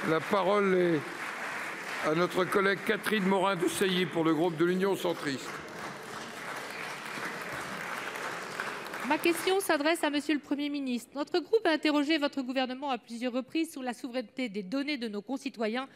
La parole est à notre collègue Catherine Morin-Desailly pour le groupe de l'Union centriste. Ma question s'adresse à Monsieur le Premier ministre. Notre groupe a interrogé votre gouvernement à plusieurs reprises sur la souveraineté des données de nos concitoyens,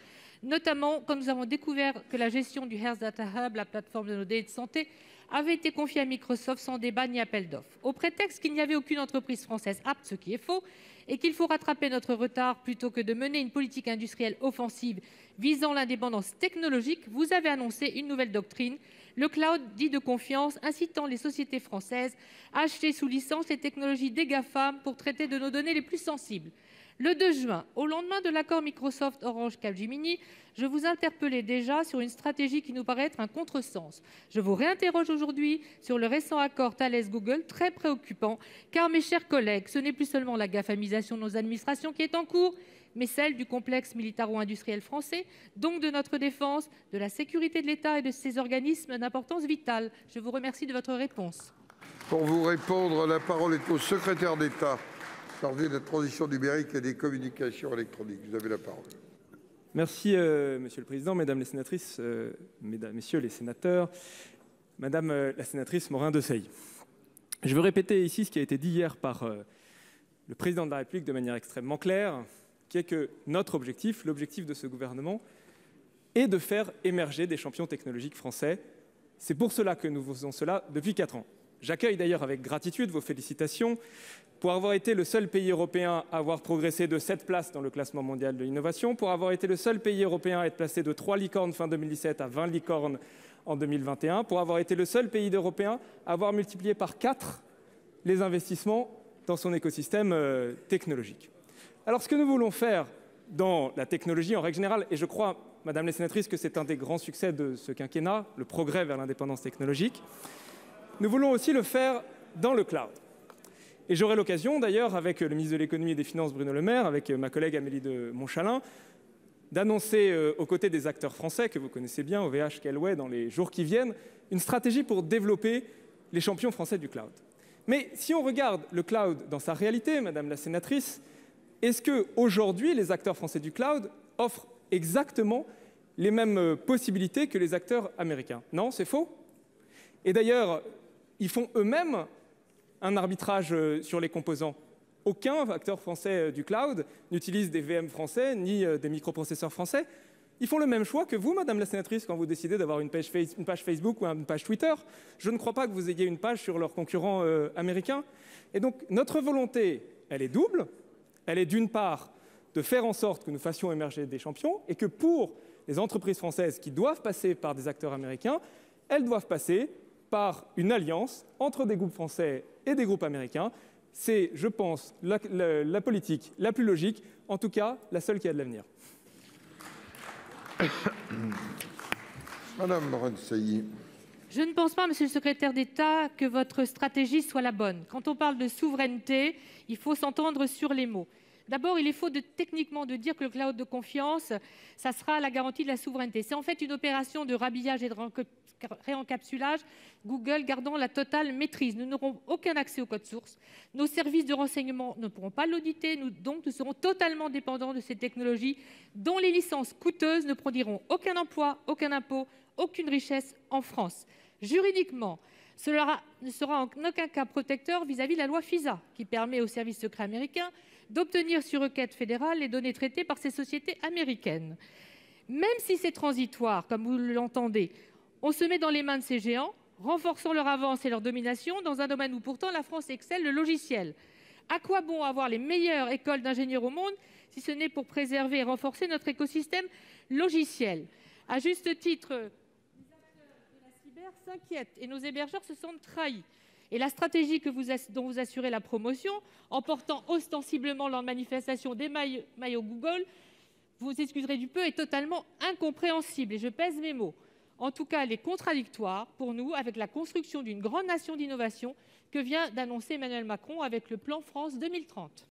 notamment quand nous avons découvert que la gestion du Health Data Hub, la plateforme de nos données de santé, avait été confiée à Microsoft sans débat ni appel d'offres. Au prétexte qu'il n'y avait aucune entreprise française apte, ce qui est faux, et qu'il faut rattraper notre retard plutôt que de mener une politique industrielle offensive visant l'indépendance technologique, vous avez annoncé une nouvelle doctrine, le cloud dit de confiance, incitant les sociétés françaises à acheter sous licence les technologies des GAFAM pour traiter de nos données les plus sensibles. Le 2 juin, au lendemain de l'accord Microsoft-Orange-Capgemini, je vous interpellais déjà sur une stratégie qui nous paraît être un contresens. Je vous réinterroge aujourd'hui sur le récent accord Thales-Google, très préoccupant, car, mes chers collègues, ce n'est plus seulement la GAFAmisation de nos administrations qui est en cours, mais celle du complexe militaro-industriel français, donc de notre défense, de la sécurité de l'État et de ses organismes d'importance vitale. Je vous remercie de votre réponse. Pour vous répondre, la parole est au secrétaire d'État chargé de la transition numérique et des communications électroniques. Vous avez la parole. Merci, Monsieur le Président, Mesdames les sénatrices, Messieurs les sénateurs, Madame la sénatrice Morin-Desailly. Je veux répéter ici ce qui a été dit hier par le Président de la République de manière extrêmement claire, qui est que notre objectif, l'objectif de ce gouvernement, est de faire émerger des champions technologiques français. C'est pour cela que nous faisons cela depuis 4 ans. J'accueille d'ailleurs avec gratitude vos félicitations pour avoir été le seul pays européen à avoir progressé de 7 places dans le classement mondial de l'innovation, pour avoir été le seul pays européen à être placé de 3 licornes fin 2017 à 20 licornes en 2021, pour avoir été le seul pays européen à avoir multiplié par 4 les investissements dans son écosystème technologique. Alors ce que nous voulons faire dans la technologie en règle générale, et je crois, Madame la sénatrice, que c'est un des grands succès de ce quinquennat, le progrès vers l'indépendance technologique, nous voulons aussi le faire dans le cloud. Et j'aurai l'occasion d'ailleurs, avec le ministre de l'économie et des finances Bruno Le Maire, avec ma collègue Amélie de Montchalin, d'annoncer aux côtés des acteurs français que vous connaissez bien, OVH, Kelway, dans les jours qui viennent, une stratégie pour développer les champions français du cloud. Mais si on regarde le cloud dans sa réalité, Madame la sénatrice, est-ce qu'aujourd'hui, les acteurs français du cloud offrent exactement les mêmes possibilités que les acteurs américains? Non, c'est faux. Et d'ailleurs, ils font eux-mêmes un arbitrage sur les composants. Aucun acteur français du cloud n'utilise des VM français ni des microprocesseurs français. Ils font le même choix que vous, Madame la sénatrice, quand vous décidez d'avoir une page Facebook ou une page Twitter. Je ne crois pas que vous ayez une page sur leurs concurrents américains. Et donc, notre volonté, elle est double. Elle est d'une part de faire en sorte que nous fassions émerger des champions et que pour les entreprises françaises qui doivent passer par des acteurs américains, elles doivent passer par une alliance entre des groupes français et des groupes américains. C'est, je pense, la politique la plus logique, en tout cas la seule qui a de l'avenir. Madame Morin-Desailly. Je ne pense pas, Monsieur le secrétaire d'État, que votre stratégie soit la bonne. Quand on parle de souveraineté, il faut s'entendre sur les mots. D'abord, il est faux techniquement de dire que le cloud de confiance, ça sera la garantie de la souveraineté. C'est en fait une opération de rhabillage et de réencapsulage, Google gardant la totale maîtrise. Nous n'aurons aucun accès au code source. Nos services de renseignement ne pourront pas l'auditer. Donc, nous serons totalement dépendants de ces technologies dont les licences coûteuses ne produiront aucun emploi, aucun impôt, aucune richesse en France. Juridiquement, cela ne sera en aucun cas protecteur vis-à-vis de la loi FISA, qui permet aux services secrets américains d'obtenir sur requête fédérale les données traitées par ces sociétés américaines. Même si c'est transitoire, comme vous l'entendez, on se met dans les mains de ces géants, renforçant leur avance et leur domination dans un domaine où pourtant la France excelle, le logiciel. À quoi bon avoir les meilleures écoles d'ingénieurs au monde si ce n'est pour préserver et renforcer notre écosystème logiciel? À juste titre, les acteurs de la cyber s'inquiètent et nos hébergeurs se sentent trahis. Et la stratégie dont vous assurez la promotion, en portant ostensiblement lors de manifestation des maillots Google, vous excuserez du peu, est totalement incompréhensible. Et je pèse mes mots. En tout cas, elle est contradictoire pour nous avec la construction d'une grande nation d'innovation que vient d'annoncer Emmanuel Macron avec le plan France 2030.